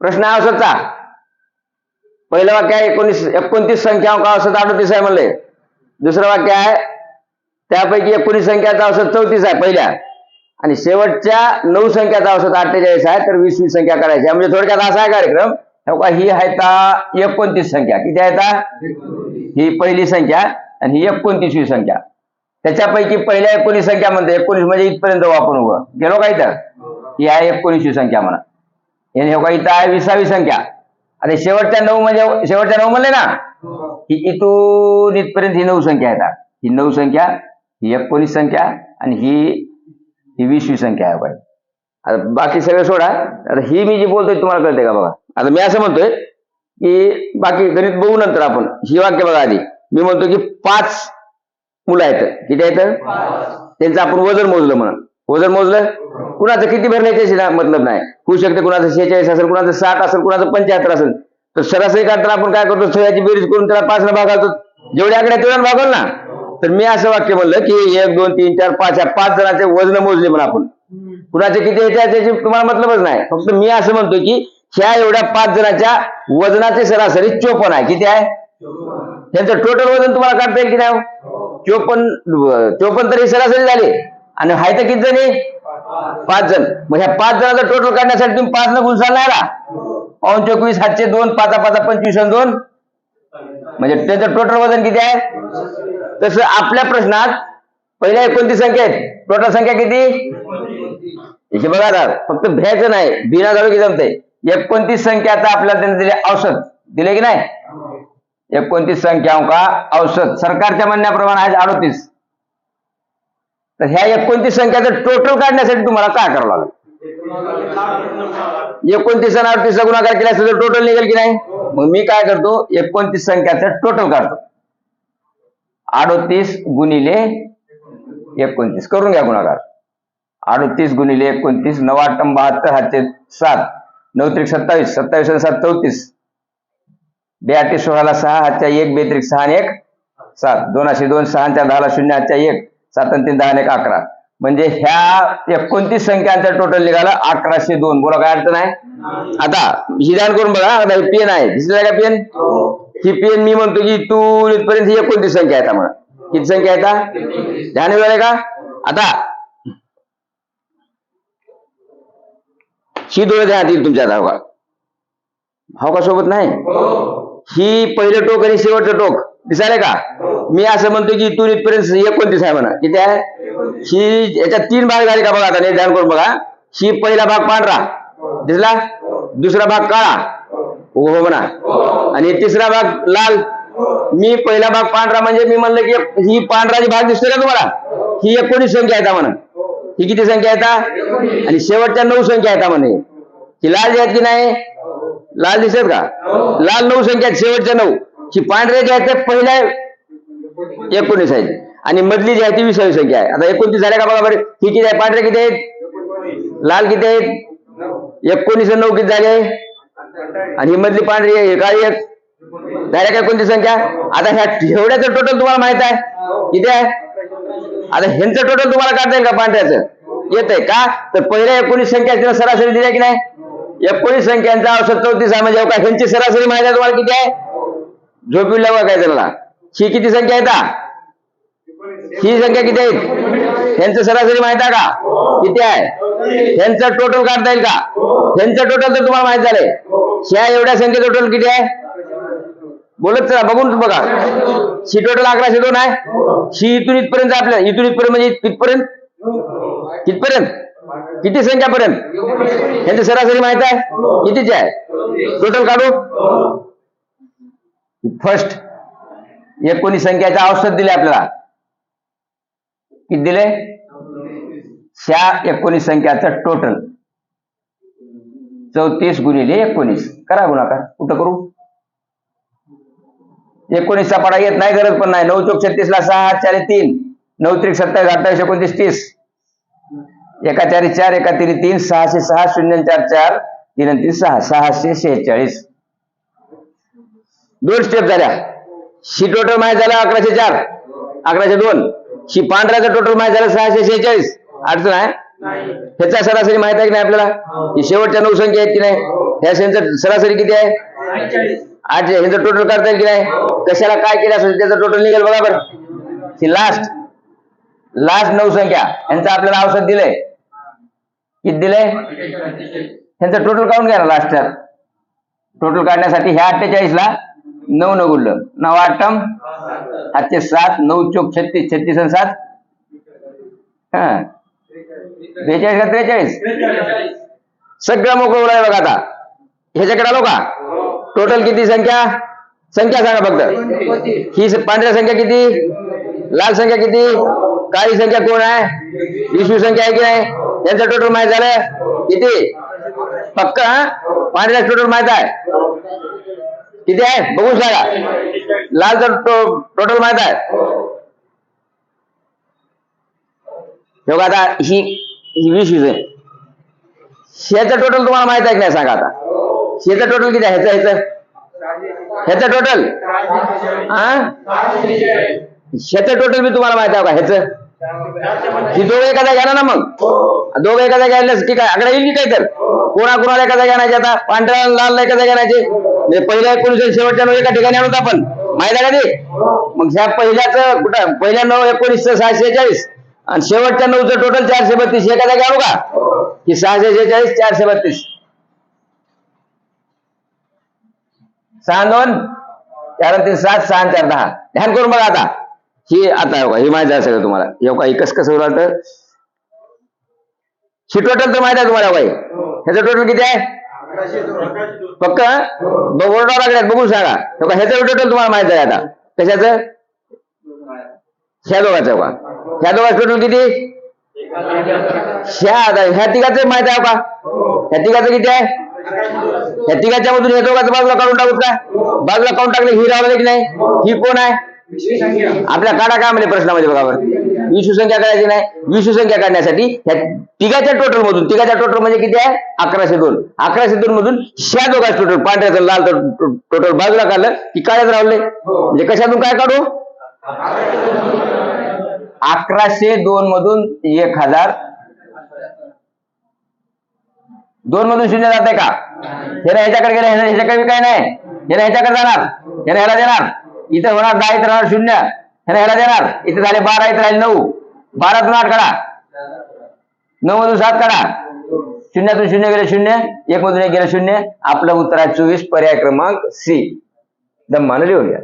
प्रश्न आहे औसतचा. पहिलं वाक्य आहे 29 संख्याओं का औसत 38 आहे म्हणले. दुसरं वाक्य आहे त्यापैकी 19 संख्याचा औसत 34 आहे पहिल्या, आणि शेवटच्या 9 संख्याचा औसत 48 आहे, तर 20वी संख्या करायची. म्हणजे थोडक्यात असा आहे कार्यक्रम. ही आहे 29 संख्या. किती आहे? ही पहिली संख्या आणि ही 29वी संख्या. त्याच्यापैकी पहिल्या 19 संख्या म्हणते. 19 म्हणजे इथपर्यंत आपण उभं गेलो का इथं? ही आहे 19वी संख्या म्हणा. इथं आहे 20वी संख्या. आणि शेवटच्या 9 म्हणजे शेवटच्या 9 म्हणले ना, ही इथून इथपर्यंत ही 9 संख्या आहेत. ही 9 संख्या, ही 19 संख्या आणि ही 20वी संख्या आहे. आता बाकी सगळं सोडा. आता ही मी जी बोलतोय तुम्हाला कळते का बघा. आता मी असं म्हणतोय की बाकी गणित बघू नंतर आपण. ही वाक्य बघा आधी. मी म्हणतो की 5 मुलं आहेत. किती आहेत? त्यांचं आपण वजन मोजलं म्हणून. वजन मोजलं, कुणाचं किती भरलं त्याची मतलब नाही. होऊ शकते कुणाचं 46 असेल, कुणाचं 60 असेल, कुणाचं 75 असेल. तर सरासरी काढताना आपण काय करतो? सगळ्याची बेरीज करून त्याला 5 भागातो. जेवढे आकडे तेवढ्या भागवल ना. तर मी असं वाक्य म्हणलं की 1 2 3 4 5 या 5 जणांचे वजन मोजले म्हणून आपण. कुणाचे किती येते त्याची तुम्हाला मतलबच नाही. फक्त मी असं म्हणतो की ह्या एवढ्या 5 जणांच्या वजनाचे सरासरी 54 आहे. किती आहे? त्यांचं टोटल वजन तुम्हाला काढता येईल की नाही? 54 तरी सरासरी झाली. आणि हाय तर किती जणी? 5 जण. मग ह्या 5 जणांचं टोटल काढण्यासाठी तुम्ही 5 न गुणसाल नाही ना. 5 चोक 20, 7 2, 5 5 25 आणि 2, म्हणजे त्यांचं टोटल वजन किती आहे? तसं आपल्या प्रश्नात पहिल्या 29 संख्या आहेत. टोटल संख्या किती? इथे बघा ना, फक्त भ्यायचं नाही. बिना झालं की जमते. 29 संख्याचा आपल्याला त्यांनी दिले औसत. दिले की नाही? 29 संख्याओं का औसत सरकारच्या म्हणण्याप्रमाणे आहे 38. तर ह्या 29 संख्याचं टोटल काढण्यासाठी तुम्हाला काय करावं लागेल? 29 आणि 38 चा गुणाकार केला तर टोटल निघेल की नाही? मग मी काय करतो? 29 संख्याचं टोटल काढतो. 38 गुणिले 29 करून घ्या गुणाकार. 38 गुणिले 29, 9 8 72 हातचे 7, 9 त्रिक 27, 27 आणि 7 34, 2 8 16 6 हातच्या 1, 2 त्रिक 6 आणि 1 7, 2 असे 2, 6 4 10 0 हातच्या 1, 7 आणि 3 10 आणि 1 11. म्हणजे ह्या 29 संख्यांचा टोटल निघाला 1102. बोला काय अडचण आहे? आता ही ध्यान करून बघा. आता ही पेन आहे, दिसलं का पेन? ही पेन मी म्हणतो की तू इथपर्यंत ही 29 संख्या आहे. म्हणा किती संख्या आहे? ध्यान मिळाले का? आता ही डोळे ध्यानात येईल तुमच्या धावका. हो का सोबत नाही? ही पहिलं टोक आणि शेवटचं टोक दिसायला का? मी असं म्हणतो की इथून इथपर्यंत 29 आहे म्हणा. किती आहे? ही याच्यात 3 भाग झाले का बघा. आता ध्यान करून बघा. ही पहिला भाग पांढरा दिसला, दुसरा भाग काळा हो म्हणा, आणि तिसरा भाग लाल. मी पहिला भाग पांढरा म्हणजे मी म्हणलं की ही पांढराची भाग दिसतोय का तुम्हाला? ही 19 संख्या आहे म्हणा. ही किती संख्या आहेत? आणि शेवटच्या 9 संख्या आहेत म्हणे. ही लाल जी आहेत की नाही? लाल दिसत का? लाल 9 संख्या आहेत, शेवटच्या 9. ही पांढऱ्या जी आहेत पहिल्या 19 आहेत आणि मधली जी आहे ती 20वी संख्या आहे. आता 29 झाल्या का बघा बरं. ही किती आहे? पांढरे किती आहेत? लाल किती आहेत? 19 आणि 9 किती झाले? आणि ही मधली पांढरी आहे काळी एक झाल्या का 29 संख्या? आता ह्या एवढ्याचं टोटल तुम्हाला माहित आहे किती आहे? आता ह्यांचं टोटल तुम्हाला काढता येईल का? पांढऱ्याचं येत आहे का? तर पहिल्या 19 संख्या सरासरी दिल्या की नाही? 19 संख्यांचा औसत 34 आहे. म्हणजे का ह्यांची सरासरी माहिती आहे तुम्हाला किती आहे? झोपी लावा काय त्याला. ही किती संख्या आहे? ही संख्या किती आहे? ह्यांचं सरासरी माहित आहे का? किती आहे? ह्यांचं टोटल काढता येईल का? ह्यांचं टोटल तर तुम्हाला माहित झालंय. ह्या एवढ्या संख्येचं टोटल किती आहे? बोलत चला बघून बघा. ही टोटल 1102 आहे. ही इथून इथपर्यंत आपल्या इथून इथपर्यंत म्हणजे इथपर्यंत कितपर्यंत? किती संख्यापर्यंत? ह्यांची सरासरी माहित आहे कितीची आहे? टोटल काढू. फर्स्ट 19 संख्याचा औसत दिले आपल्याला. किती दिले? ह्या 19 संख्याचं टोटल 34 गुणिले 19 करा गुणाकार. कुठं करू? 19 चा पाडा येत नाही, गरज पण नाही. 9 चोक 36 ला 6 4 3, 9 त्रिक 27 28 29 30, 1 4 4 1 3 3, 606 0 4 4 3 3 6 646. 2 स्टेप झाल्या. ही टोटल माहिती झालं 1104 1102. ही पांढऱ्याचं टोटल माहिती झालं 646. अडचण आहे? ह्याचा सरासरी माहित आहे की नाही आपल्याला? ही शेवटच्या 9 संख्या आहेत की नाही? ह्या सेंचं सरासरी किती आहे 8. ह्याचं टोटल करता येईल की नाही? कशाला काय केलं असेल त्याचं टोटल निघेल बघा बरं. ही लास्ट 9 संख्या यांचं आपल्याला औषध दिलंय. किती दिलंय? ह्यांचं टोटल काढून घ्या ना. लास्टच्या टोटल काढण्यासाठी ह्या 48 ला 9 न गुणलं. 9 8 8 7 9 चोक 36 36 आणि 7 42 का 43? सगळं मोकळं उडाय बघा. आता ह्याच्याकडे आलो का? टोटल किती संख्या सांगा फक्त. ही पांढऱ्या संख्या किती? लाल संख्या किती? काळी संख्या कोण आहे? विषू संख्या आहे की नाही? यांचं टोटल माहित झालं किती? पक्क पांढऱ्या टोटल माहित आहे किती आहे बघून सांगा. लालचं टोटल माहित आहे. बघा आता ही 20 आहे. ह्याचं टोटल तुम्हाला माहित आहे की नाही सांगा आता. ह्याचं टोटल किती आहे? ह्याचं टोटल ह्याचं टोटल मी तुम्हाला माहित आहे का? ह्याचं ही दोघं एखादा घ्या ना. मग दोघं एखादा घ्यायला ठीक आहे. आकडा येईल की काही तर कोणाला एखादा घ्यायचे. आता पांढऱ्या लाल एखादा घ्यायचे. पहिल्या 19 शेवटच्या 9 एका ठिकाणी आणून आपण माहित आहे का ते? मग ह्या पहिल्याचं कुठं? पहिल्या 9 19 646 आणि शेवटच्या 9चं टोटल 432. एखादा घ्यावं का? ही 646 432 6 2 4 3 7 6 4 10. ध्यान करून बघा आता. ही आता हो का ही माहिती आहे सगळं तुम्हाला. येऊ का? कसं उलट ही टोटल तर माहित आहे तुम्हाला काही. ह्याचं टोटल किती आहे? पक्क बोर्डावर लागल्यात बघून सांगा. ह्याचं टोटल तुम्हाला माहित आहे आता. कशाचं? ह्या दोघांचं का? ह्या दोघांचं टोटल किती? ह्या तिघाचं माहित आहे का? ह्या तिघाचं किती आहे? ह्या तिघाच्या मधून हे दोघांचं बाजूला काढून टाकूत का? बाजूला काढून टाकले. ही रावले की नाही? ही कोण आहे? आपल्या काढा काय म्हणजे प्रश्नामध्ये बघा बरं. विषू संख्या काढायची नाही. विषू संख्या काढण्यासाठी ह्या तिघाच्या टोटल मधून तिघाच्या टोटल म्हणजे किती आहे? 1102. 1102 मधून ह्या दोघांचं टोटल पांढऱ्याचं लाल टोटल बाजूला काढलं की काळ्यात रावले. म्हणजे कशातून काय काढू? 1102 मधून 1000. 2 मधून 0 जाते का? हे ना ह्याच्याकडे गेलं. ह्याच्याकडे काय नाही. हे ना ह्याच्याकडे जाणार. हे ना ह्याला देणार. इथं होणार 10 इथं राहणार 0. ह्याला ह्याला देणार. इथे झाले 12 इथं राहिले 9. 12तून 8 काढा. 9 मधून 7 काढा. 0तून 0 गेले 0. 1 मधून 1 गेले 0. आपलं उत्तर आहे 24. पर्याय क्रमांक C. दम्मानं लिहून घ्या.